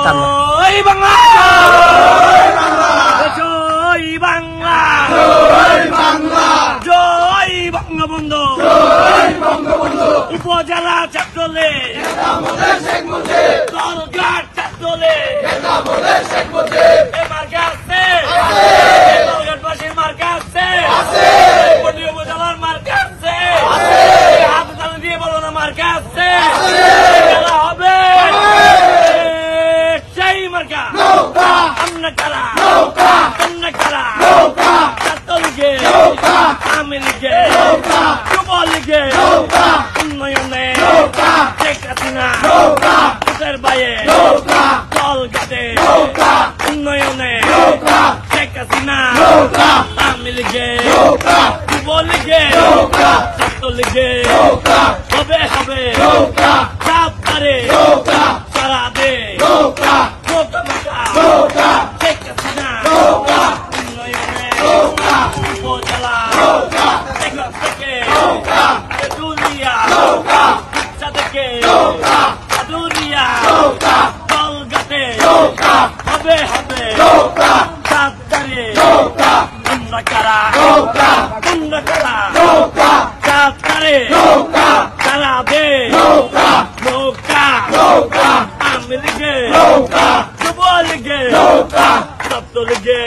পারতাম না। জয় বাংলা, জয় বাংলা, জয় বঙ্গবন্ধু, উপজেলা ছাত্রলীগ, দলঘাট ছাত্রলীগ, মার্কা আছে, দলঘাটবাসীর মার্কা আছে, উপজেলার মার্কা আছে, হাত তালে দিয়ে বলো না মার্কা আছে, হবে সেই মার্কা। আমরা কারা, আমরা কারা, ছাত্রলীগে, আওয়ামী লীগে, যুবলীগে, উন্নয়নে, শেখ হাসিনা, ভোটের বাইরে, দলঘাটে, উন্নয়নে, শেখ হাসিনা, আওয়ামী লীগে, যুবলীগে, ছাত্রলীগে, হবে হবে সাবধানে সারা দে শেখ হাসিনা, উন্নয়নে, উপজেলা থেকে দুনিয়া থেকে দুনিয়া দলঘাটে হবে হবে সাবধানে। আমরা কারা, আমরা কারা, সাবধানে সারা দে নৌকা, আওয়ামী লীগে, যুবলীগে, ছাত্রলীগে,